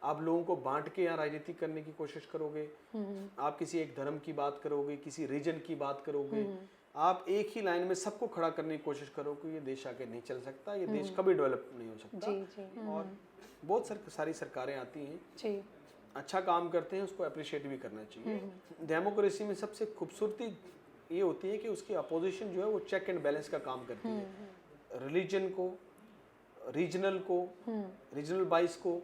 आप लोगों को बांट के यहाँ राजनीति करने की कोशिश करोगे, आप किसी एक धर्म की बात करोगे, किसी रीजन की बात करोगे, आप एक ही लाइन में सबको खड़ा करने की कोशिश करोगे, ये देश आगे नहीं चल सकता, ये देश कभी डेवलप नहीं हो सकता। जी। और बहुत सारी सरकारें आती हैं जी। अच्छा काम करते हैं, उसको अप्रिशिएट भी करना चाहिए। डेमोक्रेसी में सबसे खूबसूरती ये होती है कि उसकी अपोजिशन जो है वो चेक एंड बैलेंस का काम करती है। रिलीजन को, रीजनल बाइस को,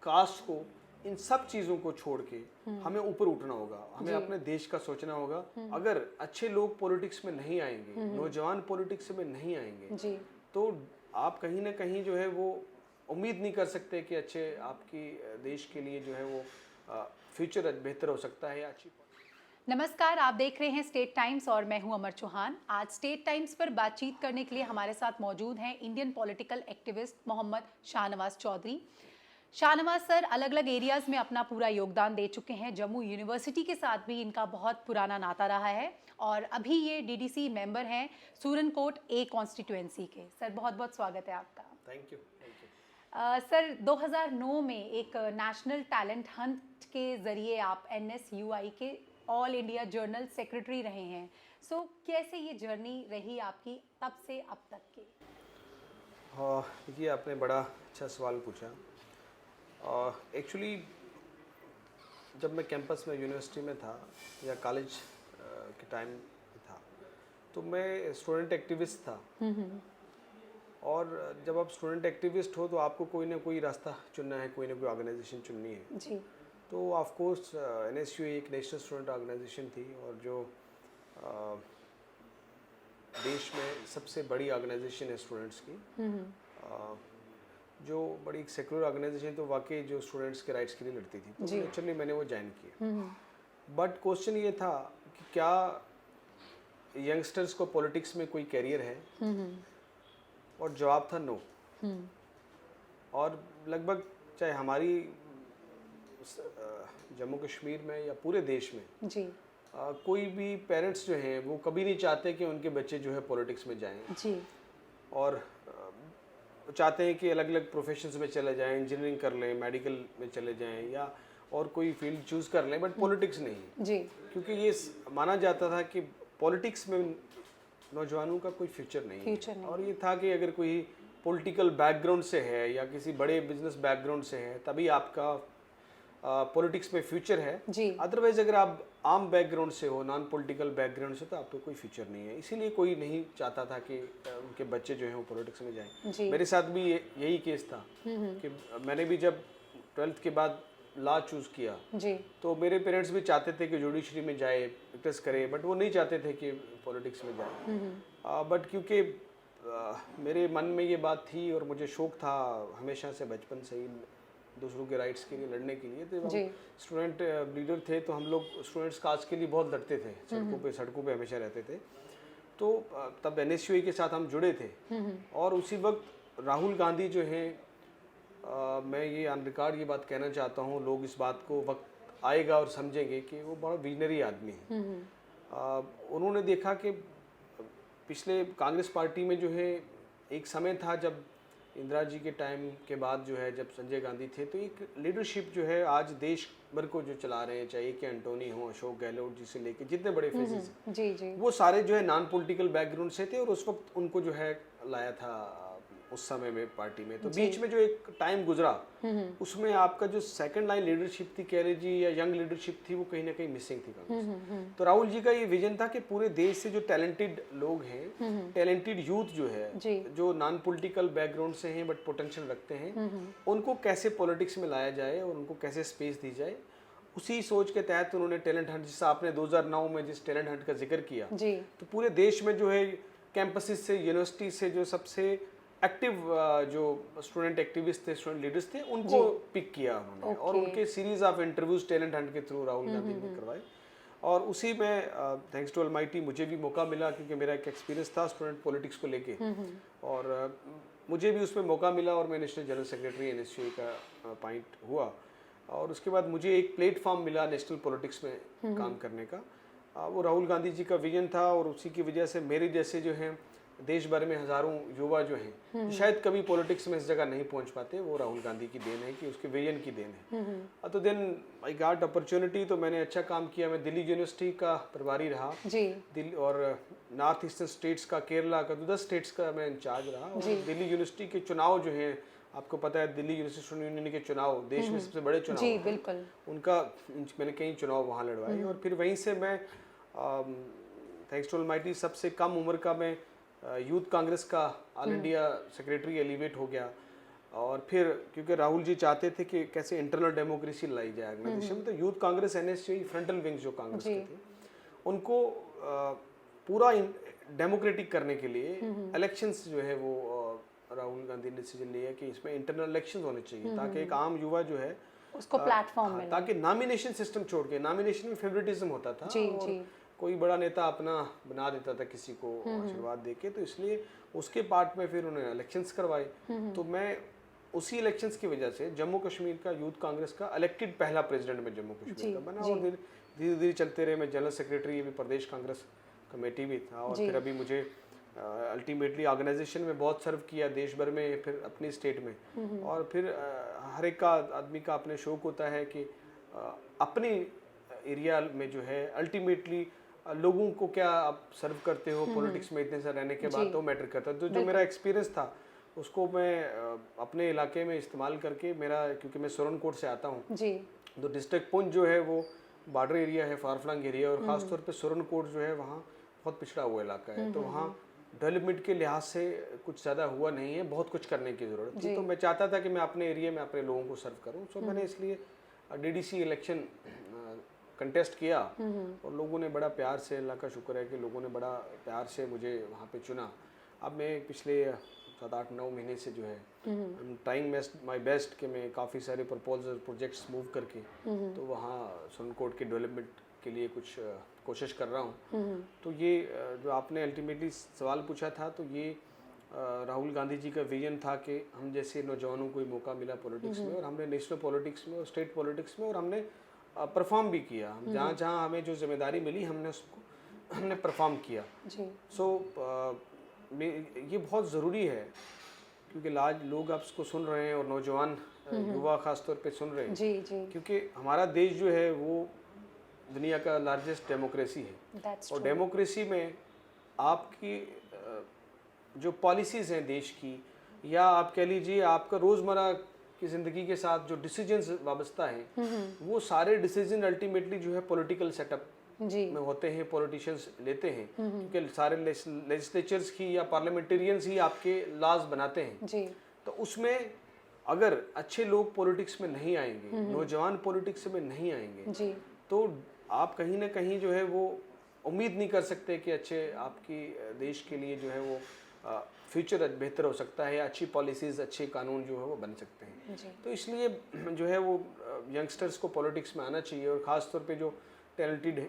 कास्ट को, इन सब चीज़ों को छोड़ के हमें ऊपर उठना होगा, हमें अपने देश का सोचना होगा। अगर अच्छे लोग पॉलिटिक्स में नहीं आएंगे, नौजवान पॉलिटिक्स में नहीं आएंगे, तो आप कहीं ना कहीं जो है वो उम्मीद नहीं कर सकते कि अच्छे आपकी देश के लिए जो है वो फ्यूचर बेहतर हो सकता है या अच्छी। नमस्कार, आप देख रहे हैं स्टेट टाइम्स और मैं हूं अमर चौहान। आज स्टेट टाइम्स पर बातचीत करने के लिए हमारे साथ मौजूद हैं Indian political activist Mohammad Shahnawaz Chaudhary. Shahnawaz sir अलग अलग एरियाज़ में अपना पूरा योगदान दे चुके हैं। जम्मू यूनिवर्सिटी के साथ भी इनका बहुत पुराना नाता रहा है और अभी ये डीडीसी मेंबर हैं सूरनकोट ए कॉन्स्टिट्यूएंसी के। सर बहुत बहुत स्वागत है आपका। Thank you. सर 2009 में एक नेशनल टैलेंट हंट के ज़रिए आप NSUI के ऑल इंडिया जर्नल सेक्रेटरी रहे हैं। सो कैसे ये जर्नी रही आपकी तब से अब तक की? देखिए, आपने बड़ा अच्छा सवाल पूछा। एक्चुअली जब मैं कैंपस में यूनिवर्सिटी में था या कॉलेज के टाइम में था, तो मैं स्टूडेंट एक्टिविस्ट था। और जब आप स्टूडेंट एक्टिविस्ट हो तो आपको कोई ना कोई रास्ता चुनना है, कोई ना कोई ऑर्गेनाइजेशन चुननी है जी। तो ऑफ कोर्स NSUI एक नेशनल स्टूडेंट ऑर्गेनाइजेशन थी और जो देश में सबसे बड़ी ऑर्गेनाइजेशन है स्टूडेंट्स की, जो बड़ी एक सेकुलर ऑर्गेनाइजेशन, तो वाकई जो स्टूडेंट्स के राइट्स के लिए लड़ती थी, तो नेचुरली मैंने वो ज्वाइन किया। बट क्वेश्चन ये था कि क्या यंगस्टर्स को पॉलिटिक्स में कोई कैरियर है, और जवाब था नो। और लगभग चाहे हमारी जम्मू कश्मीर में या पूरे देश में जी। कोई भी पेरेंट्स जो हैं वो कभी नहीं चाहते कि उनके बच्चे जो है पॉलिटिक्स में जाएं जी। और चाहते हैं कि अलग अलग प्रोफेशंस में चले जाएं, इंजीनियरिंग कर लें, मेडिकल में चले जाएं या और कोई फील्ड चूज़ कर लें, बट पॉलिटिक्स नहीं जी। क्योंकि ये माना जाता था कि पॉलिटिक्स में नौजवानों का कोई फ्यूचर नहीं है। और ये था कि अगर कोई पॉलिटिकल बैकग्राउंड से है या किसी बड़े बिजनेस बैकग्राउंड से है तभी आपका पॉलिटिक्स में फ्यूचर है। अदरवाइज अगर आप आम बैकग्राउंड से हो, नॉन पॉलिटिकल बैकग्राउंड से, तो आपको कोई फ्यूचर नहीं है। इसीलिए कोई नहीं चाहता था कि उनके बच्चे जो हैं वो पॉलिटिक्स में जाएं। मेरे साथ भी यही केस था कि मैंने भी जब 12th के बाद लॉ चूज़ किया तो मेरे पेरेंट्स भी चाहते थे कि जुडिशरी में जाए, प्रैक्टिस करे, बट वो नहीं चाहते थे कि पॉलिटिक्स में जाए। बट क्योंकि मेरे मन में ये बात थी और मुझे शौक था हमेशा से, बचपन से ही दूसरों के राइट्स के लिए लड़ने के लिए, तो हम स्टूडेंट लीडर थे, तो हम लोग स्टूडेंट्स काज के लिए बहुत लड़ते थे, सड़कों पे हमेशा रहते थे। तो तब NSUI के साथ हम जुड़े थे। और उसी वक्त राहुल गांधी जो हैं, मैं ये ऑन रिकॉर्ड ये बात कहना चाहता हूँ, लोग इस बात को वक्त आएगा और समझेंगे कि वो बड़ा विजनरी आदमी है। उन्होंने देखा कि पिछले कांग्रेस पार्टी में जो है एक समय था जब इंदिरा जी के टाइम के बाद जो है, जब संजय गांधी थे, तो एक लीडरशिप जो है आज देश भर को जो चला रहे हैं, चाहे के एंटोनी हो, अशोक गहलोत जी से लेके जितने बड़े फेसेस हैं, वो सारे जो है नॉन पॉलिटिकल बैकग्राउंड से थे और उस वक्त उनको जो है लाया था उस समय में पार्टी में। तो बीच में जो एक टाइम गुजरा उसमें आपका जो सेकंड लाइन लीडरशिप थी, कह लीजिए, या यंग लीडरशिप थी, वो कहीं ना कहीं मिसिंग थी कांग्रेस। तो राहुल जी का ये विजन था कि पूरे देश से जो टैलेंटेड लोग हैं, टैलेंटेड यूथ जो है, जो नॉन पॉलिटिकल बैकग्राउंड से हैं बट पोटेंशियल रखते हैं, उनको कैसे पॉलिटिक्स में लाया जाए और उनको कैसे स्पेस दी जाए। उसी सोच के तहत उन्होंने टैलेंट हंट, जिससे आपने 2009 में जिस टैलेंट हंट का जिक्र किया, तो पूरे देश में जो है कैंपसेस से, यूनिवर्सिटी से जो सबसे एक्टिव जो स्टूडेंट एक्टिविस्ट थे, स्टूडेंट लीडर्स थे, उनको पिक किया उन्होंने। और उनके series of interviews talent Hunt के थ्रू राहुल गांधी ने करवाए। और उसी में थैंक्स टू ऑलमाइटी मुझे भी मौका मिला, क्योंकि मेरा एक एक्सपीरियंस था स्टूडेंट पॉलिटिक्स को लेके, और मुझे भी उसमें मौका मिला और मैं नेशनल जनरल सेक्रेटरी NSUI का अपॉइंट हुआ। और उसके बाद मुझे एक प्लेटफॉर्म मिला नेशनल पॉलिटिक्स में काम करने का। वो राहुल गांधी जी का विजन था और उसी की वजह से मेरे जैसे जो हैं देश भर में हजारों युवा जो हैं शायद कभी पॉलिटिक्स में इस जगह नहीं पहुंच पाते, वो राहुल गांधी की देन है कि उसके विजन की देन है। तो देन आई गॉट अपॉर्चुनिटी, तो मैंने अच्छा काम किया। मैं दिल्ली यूनिवर्सिटी का प्रभारी रहा जी, दिल्ली और नॉर्थ ईस्टर्न स्टेट्स का, केरला का, 10 स्टेट्स का मैं इंचार्ज रहा। और दिल्ली यूनिवर्सिटी के चुनाव जो हैं, आपको पता है दिल्ली यूनिवर्सिटी यूनियन के चुनाव देश में सबसे बड़े चुनाव जी, हैं। बिल्कुल। उनका मैंने कई चुनाव वहाँ लड़वाए और फिर वहीं से मैं थैंक्स टू ऑलमाइटी सबसे कम उम्र का मैं यूथ कांग्रेस का ऑल इंडिया सेक्रेटरी एलिवेट हो गया। और फिर क्योंकि राहुल जी चाहते थे कि कैसे इंटरनल डेमोक्रेसी लाई जाए ऑर्गेनाइजेशन में, तो यूथ कांग्रेस एनएसयूई फ्रंटल विंग्स जो कांग्रेस के थे, उनको पूरा डेमोक्रेटिक करने के लिए इलेक्शंस जो है वो राहुल गांधी ने डिसीजन लिया कि इसमें इंटरनल इलेक्शंस होने चाहिए ताकि एक आम युवा जो है उसको प्लेटफॉर्म मिले, ताकि नॉमिनेशन सिस्टम छोड़ के, नॉमिनेशन में फेवरेटिज्म होता था जी, और जी। कोई बड़ा नेता अपना बना देता था किसी को आशीर्वाद देके, तो इसलिए उसके पार्ट में फिर उन्होंने इलेक्शंस करवाए। तो मैं उसी इलेक्शंस की वजह से जम्मू कश्मीर का यूथ कांग्रेस का इलेक्टेड पहला प्रेसिडेंट में जम्मू कश्मीर का बना और धीरे धीरे चलते रहे। मैं जनरल सेक्रेटरी भी प्रदेश कांग्रेस कमेटी भी था और फिर अभी मुझे अल्टीमेटली ऑर्गेनाइजेशन में बहुत सर्व किया देश भर में, फिर अपनी स्टेट में। और फिर हर एक का आदमी का अपने शौक होता है कि अपनी एरिया में जो है अल्टीमेटली लोगों को क्या आप सर्व करते हो पॉलिटिक्स में इतने सारे रहने के बाद, तो मैटर करता है। तो जो मेरा एक्सपीरियंस था उसको मैं अपने इलाके में इस्तेमाल करके, मेरा क्योंकि मैं सुरनकोट से आता हूँ, तो डिस्ट्रिक्ट पुंछ जो है वो बॉर्डर एरिया है, फार फ्लंग एरिया, और ख़ासतौर पे सुरनकोट जो है वहाँ बहुत पिछड़ा हुआ इलाका है। तो वहाँ डेवलपमेंट के लिहाज से कुछ ज़्यादा हुआ नहीं है, बहुत कुछ करने की ज़रूरत थी। तो मैं चाहता था कि मैं अपने एरिया में अपने लोगों को सर्व करूँ। सो मैंने इसलिए डीडीसी इलेक्शन कंटेस्ट किया और लोगों ने बड़ा प्यार से, अल्लाह का शुक्र है कि लोगों ने बड़ा प्यार से मुझे वहाँ पे चुना। अब मैं पिछले 7-8-9 महीने से जो है ट्राइंग माई बेस्ट कि मैं काफ़ी सारे प्रपोजल प्रोजेक्ट्स मूव करके तो वहाँ सुरनकोट के डेवलपमेंट के लिए कुछ कोशिश कर रहा हूँ। तो ये जो आपने अल्टीमेटली सवाल पूछा था, तो ये राहुल गांधी जी का विजन था कि हम जैसे नौजवानों को मौका मिला पॉलिटिक्स में, और हमने नेशनल पॉलिटिक्स में और स्टेट पॉलिटिक्स में, और हमने परफॉर्म भी किया। हम जहाँ जहाँ हमें जो जिम्मेदारी मिली हमने परफॉर्म किया। सो ये बहुत ज़रूरी है क्योंकि आज लोग आप इसको सुन रहे हैं और नौजवान युवा खासतौर पे सुन रहे हैं, क्योंकि हमारा देश जो है वो दुनिया का लार्जेस्ट डेमोक्रेसी है। और डेमोक्रेसी में आपकी जो पॉलिसीज़ हैं देश की, या आप कह लीजिए आपका रोज़मर्रा की ज़िंदगी के साथ जो डिसीजंस वाबस्ता हैं, वो सारे डिसीजन अल्टीमेटली जो है पॉलिटिकल सेटअप में होते हैं, पॉलिटिशियंस लेते हैं, क्योंकि सारे लेजिस्लेचर्स की या पार्लियामेंटेरियंस ही आपके लॉज बनाते हैं। तो उसमें अगर अच्छे लोग पॉलिटिक्स में नहीं आएंगे, नौजवान पॉलिटिक्स में नहीं आएंगे, तो आप कहीं ना कहीं जो है वो उम्मीद नहीं कर सकते कि अच्छे आपकी देश के लिए जो है वो फ्यूचर बेहतर हो सकता है, अच्छी पॉलिसीज़, अच्छे कानून जो है वो बन सकते हैं। तो इसलिए जो है वो यंगस्टर्स को पॉलिटिक्स में आना चाहिए, और ख़ास तौर पे जो टैलेंटेड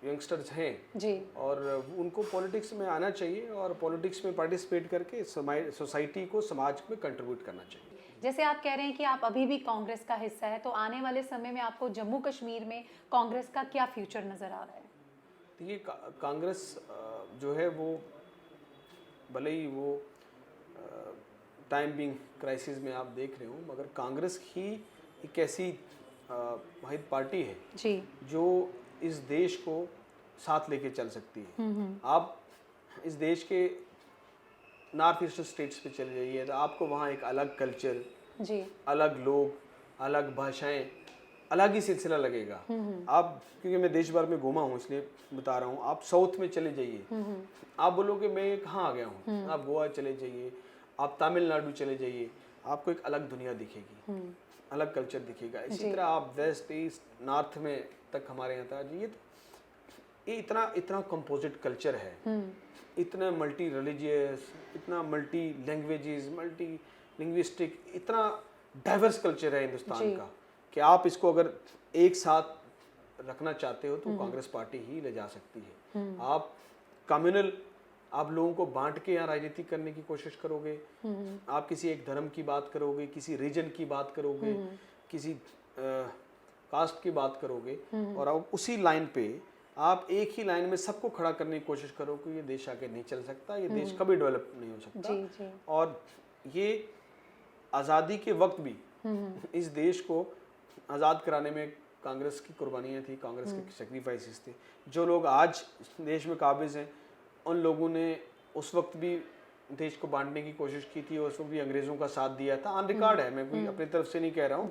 यंगस्टर्स हैं और उनको पॉलिटिक्स में आना चाहिए और पॉलिटिक्स में पार्टिसिपेट करके सोसाइटी को, समाज में कंट्रीब्यूट करना चाहिए। जैसे आप कह रहे हैं कि आप अभी भी कांग्रेस का हिस्सा है, तो आने वाले समय में आपको जम्मू कश्मीर में कांग्रेस का क्या फ्यूचर नज़र आ रहा है? तो ये कांग्रेस जो है वो भले ही वो टाइम बिंग क्राइसिस में आप देख रहे हो, मगर कांग्रेस ही एक ऐसी वाहिद पार्टी है जो इस देश को साथ लेके चल सकती है। आप इस देश के नॉर्थ ईस्टर्न स्टेट्स पे चले जाइए तो आपको वहाँ एक अलग कल्चर, अलग लोग, अलग भाषाएं, अलग ही सिलसिला लगेगा। आप, क्योंकि मैं देश भर में घूमा हूँ इसलिए बता रहा हूँ, आप साउथ में चले जाइए, आप बोलोगे मैं कहाँ आ गया हूँ। आप गोवा चले जाइए, आप तमिलनाडु चले जाइए, आपको एक अलग दुनिया दिखेगी, अलग कल्चर दिखेगा। इसी तरह आप वेस्ट, ईस्ट, नॉर्थ में तक हमारे यहाँ था जी, ये इतना कंपोजिट कल्चर है, इतना मल्टी रिलीजियस, इतना मल्टी लैंग्वेजेस, मल्टी लिंग्विस्टिक, इतना डाइवर्स कल्चर है हिंदुस्तान का कि आप इसको अगर एक साथ रखना चाहते हो तो कांग्रेस पार्टी ही ले जा सकती है। आप कम्युनल, आप लोगों को बांट के यहाँ राजनीति करने की कोशिश करोगे, आप किसी एक धर्म की बात करोगे, किसी रीजन की बात करोगे, किसी कास्ट की बात करोगे, और आप उसी लाइन पे आप एक ही लाइन में सबको खड़ा करने की कोशिश करो कि ये देश आगे नहीं चल सकता, ये देश कभी डेवलप नहीं हो सकता। जी। और ये आज़ादी के वक्त भी इस देश को आज़ाद कराने में कांग्रेस की कुर्बानियाँ थी, कांग्रेस के सेक्रीफाइसेस थे। जो लोग आज देश में काबिज हैं, उन लोगों ने उस वक्त भी देश को बांटने की कोशिश की थी और उस वक्त भी अंग्रेज़ों का साथ दिया था। ऑन रिकॉर्ड है, मैं कोई अपनी तरफ से नहीं कह रहा हूँ,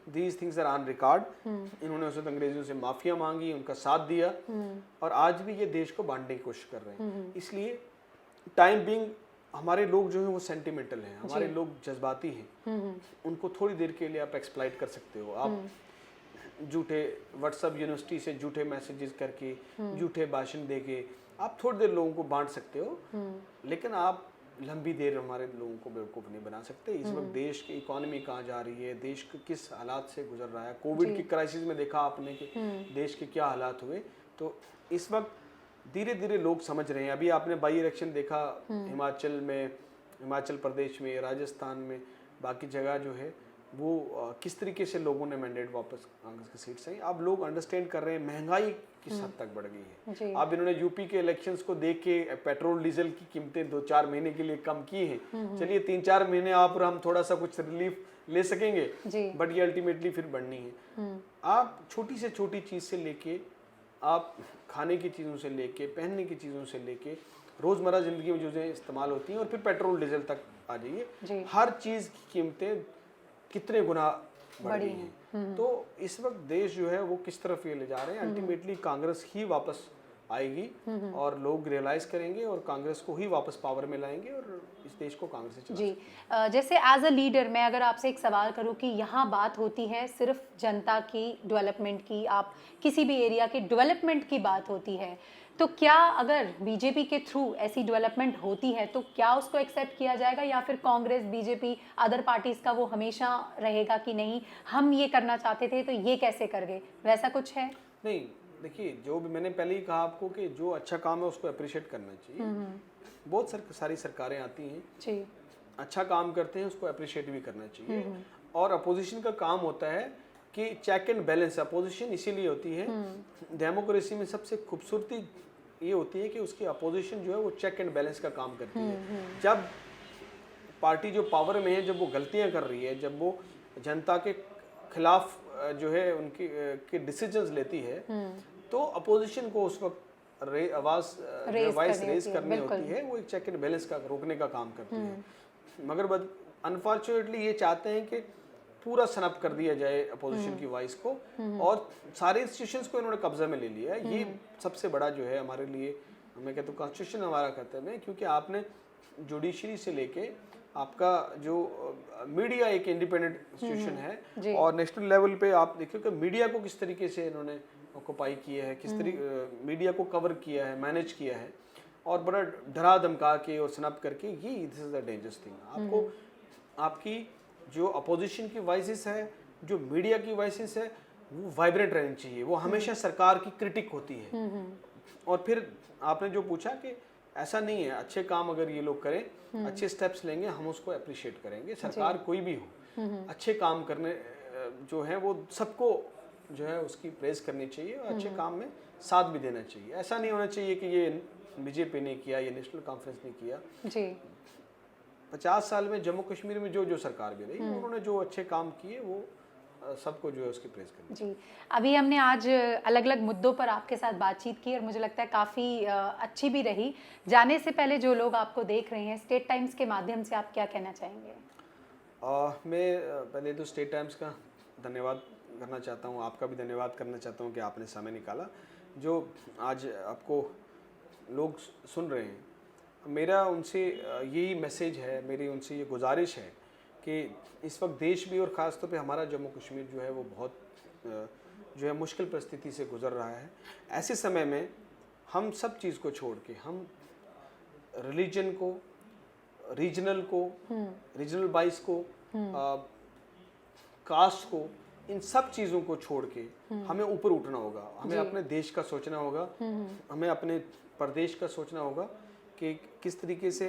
these things are on record. इन्होंने उस वक्त अंग्रेज़ों से माफिया मांगी, उनका साथ दिया और आज भी ये देश को बांटने की कोशिश कर रहे हैं। इसलिए टाइम बिंग हमारे लोग जो हैं वो सेंटिमेंटल हैं, हमारे लोग जज्बाती हैं। उनको थोड़ी देर के लिए आप एक्सप्लॉइट कर सकते हो। आप झूठे व्हाट्सएप यूनिवर्सिटी से झूठे मैसेजेस करके, झूठे भाषण देके आप थोड़ी देर लोगों को बांट सकते हो, लेकिन आप लंबी देर हमारे लोगों को बेवकूफ़ नहीं बना सकते। इस वक्त देश की इकोनॉमी कहाँ जा रही है, देश किस हालात से गुजर रहा है। कोविड की क्राइसिस में देखा आपने कि देश के क्या हालात हुए। तो इस वक्त धीरे धीरे लोग समझ रहे हैं। अभी आपने बाई इलेक्शन देखा हिमाचल में, हिमाचल प्रदेश में, राजस्थान में, बाकी जगह जो है वो किस तरीके से लोगों ने मैंडेट वापस कांग्रेस की सीट से। अब लोग अंडरस्टैंड कर रहे हैं महंगाई किस हद तक बढ़ गई है। अब इन्होंने यूपी के इलेक्शंस को देख के पेट्रोल डीजल की कीमतें 2-4 महीने के लिए कम की हैं। चलिए 3-4 महीने आप हम थोड़ा सा कुछ रिलीफ ले सकेंगे, बट ये अल्टीमेटली फिर बढ़नी है। आप छोटी से छोटी चीज़ से लेके, आप खाने की चीज़ों से लेके, पहनने की चीज़ों से लेके, रोज़मर्रा ज़िंदगी में जो चीज़ें इस्तेमाल होती हैं और फिर पेट्रोल डीजल तक आ जाइए, हर चीज़ की कीमतें कितने गुना बढ़ गई हैं। तो इस वक्त देश जो है वो किस तरफ ये ले जा रहे हैं, अल्टीमेटली कांग्रेस ही वापस आएगी और लोग रियलाइज करेंगे और कांग्रेस को ही वापस पावर में लाएंगे और इस देश को कांग्रेस से चला जी। जैसे एज अ लीडर मैं अगर आपसे एक सवाल करूं कि यहाँ बात होती है सिर्फ जनता की डेवलपमेंट की, आप किसी भी एरिया के डेवलपमेंट की बात होती है, तो क्या अगर बीजेपी के थ्रू ऐसी डेवलपमेंट होती है तो क्या उसको एक्सेप्ट किया जाएगा, या फिर कांग्रेस, बीजेपी, अदर पार्टीज का वो हमेशा रहेगा कि नहीं हम ये करना चाहते थे तो ये कैसे कर गए, वैसा कुछ है? नहीं, देखिए जो भी मैंने पहले ही कहा आपको कि जो अच्छा काम है उसको अप्रिशिएट करना चाहिए। बहुत सारी सरकारें आती हैं जी, अच्छा काम करते हैं, उसको अप्रिशिएट भी करना चाहिए। और अपोजिशन का काम होता है कि चेक एंड बैलेंस। अपोजिशन इसीलिए होती है, डेमोक्रेसी में सबसे खूबसूरती ये होती है कि उसकी अपोजिशन जो है वो चेक एंड बैलेंस का काम करती है। जब पार्टी जो पावर में है, जब वो गलतियां कर रही है, जब वो जनता के खिलाफ जो है उनकी के डिसीजंस लेती है, तो अपोजिशन को उस वक्त आवाज रेज करनी होती है। वो एक चेक एंड बैलेंस का रोकने का काम करती है। मगर अनफॉर्चुनेटली ये चाहते हैं कि पूरा सनअप कर दिया जाए अपोजिशन की वॉइस को और सारे इंस्टीट्यूशंस को इन्होंने कब्जे में ले लिया है। ये सबसे बड़ा जो है हमारे लिए, मैं कहता हूँ कॉन्स्टिट्यूशन हमारा कर्तव्य है, क्योंकि आपने जुडिशरी से लेके आपका जो मीडिया एक इंडिपेंडेंट इंस्टीट्यूशन है और नेशनल लेवल पे आप देखिए कि मीडिया को किस तरीके से इन्होंने ऑक्यूपाई किया है, किस तरीके मीडिया को कवर किया है, मैनेज किया है और बड़ा डरा धमका के और स्नैप करके, ये this is the dangerous thing. आपको आपकी जो अपोजिशन की वॉइसेस है, जो मीडिया की वॉइसेस है, वो वाइब्रेंट रहनी चाहिए। वो हमेशा सरकार की क्रिटिक होती है। और फिर आपने जो पूछा कि ऐसा नहीं है, अच्छे काम अगर ये लोग करें, अच्छे स्टेप्स लेंगे, हम उसको अप्रिशिएट करेंगे। सरकार कोई भी हो, अच्छे काम करने जो है वो सबको जो है उसकी प्रेज करनी चाहिए और अच्छे काम में साथ भी देना चाहिए। ऐसा नहीं होना चाहिए कि ये बीजेपी ने किया, ये नेशनल कॉन्फ्रेंस ने किया जी। 50 साल में जम्मू कश्मीर में जो सरकार भी रही, उन्होंने जो अच्छे काम किए वो सबको जो है उसकी प्रेज करनी जी। अभी हमने आज अलग अलग मुद्दों पर आपके साथ बातचीत की और मुझे लगता है काफ़ी अच्छी भी रही। जाने से पहले जो लोग आपको देख रहे हैं, स्टेट टाइम्स के माध्यम से आप क्या कहना चाहेंगे? मैं पहले तो स्टेट टाइम्स का धन्यवाद करना चाहता हूँ, आपका भी धन्यवाद करना चाहता हूँ कि आपने समय निकाला। जो आज आपको लोग सुन रहे हैं, मेरा उनसे यही मैसेज है, मेरी उनसे ये गुजारिश है कि इस वक्त देश भी और ख़ास तौर पे हमारा जम्मू कश्मीर जो है वो बहुत जो है मुश्किल परिस्थिति से गुजर रहा है। ऐसे समय में हम सब चीज़ को छोड़ के, हम रिलीजन को, रीजनल बाइस को, कास्ट को, इन सब चीज़ों को छोड़ के हमें ऊपर उठना होगा। हमें अपने देश का सोचना होगा, हमें अपने प्रदेश का सोचना होगा कि किस तरीके से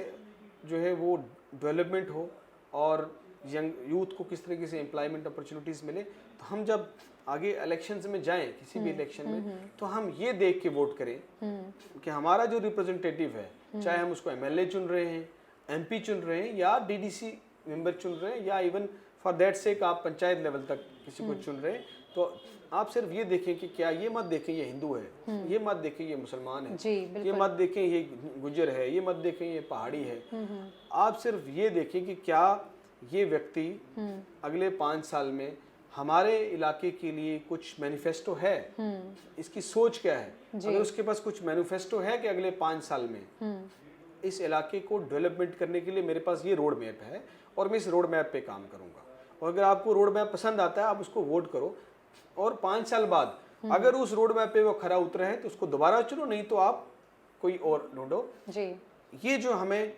जो है वो डेवलपमेंट हो और यंग यूथ को किस तरीके से एम्प्लॉयमेंट अपॉर्चुनिटीज़ मिले। तो हम जब आगे इलेक्शंस में जाएं, किसी भी इलेक्शन में, तो हम ये देख के वोट करें कि हमारा जो रिप्रेजेंटेटिव है, चाहे हम उसको एमएलए चुन रहे हैं, एमपी चुन रहे हैं, या डीडीसी मेंबर चुन रहे हैं, या इवन फॉर दैट सेक आप पंचायत लेवल तक किसी को चुन रहे हैं, तो आप सिर्फ ये देखें कि क्या ये मत देखें ये हिंदू है, ये मत देखें ये मुसलमान है, ये मत देखें ये गुजर है, ये मत देखें ये पहाड़ी है। आप सिर्फ ये देखें कि क्या ये व्यक्ति अगले 5 साल में हमारे इलाके के लिए कुछ मैनिफेस्टो है, इसकी सोच क्या है। अगर उसके पास कुछ मैनिफेस्टो है कि अगले 5 साल में इस इलाके को डेवलपमेंट करने के लिए मेरे पास ये रोड मैप है और मैं इस रोड मैप पे काम करूंगा, और अगर आपको रोड मैप पसंद आता है आप उसको वोट करो, और 5 साल बाद अगर उस रोड मैप पे वो खरा उतरा है तो उसको दोबारा चुनो, नहीं तो आप कोई और ढूंढो। ये जो हमें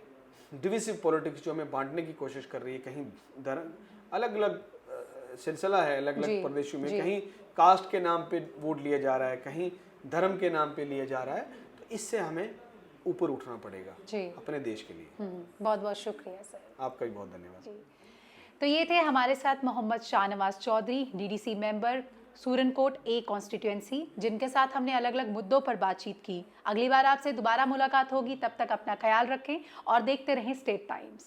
डिविसिव पॉलिटिक्स जो हमें बांटने की कोशिश कर रही है, कहीं धर्म अलग अलग सिलसिला है, अलग अलग प्रदेशों में, कहीं कास्ट के नाम पे वोट लिया जा रहा है, कहीं धर्म के नाम पे लिया जा रहा है, तो इससे हमें ऊपर उठना पड़ेगा अपने देश के लिए। बहुत बहुत शुक्रिया सर, आपका भी बहुत धन्यवाद। तो ये थे हमारे साथ मोहम्मद शाहनवाज चौधरी, डीडीसी मेंबर, सूरनकोट ए कॉन्स्टिट्यूएंसी, जिनके साथ हमने अलग अलग मुद्दों पर बातचीत की। अगली बार आपसे दोबारा मुलाकात होगी, तब तक अपना ख्याल रखें और देखते रहें स्टेट टाइम्स।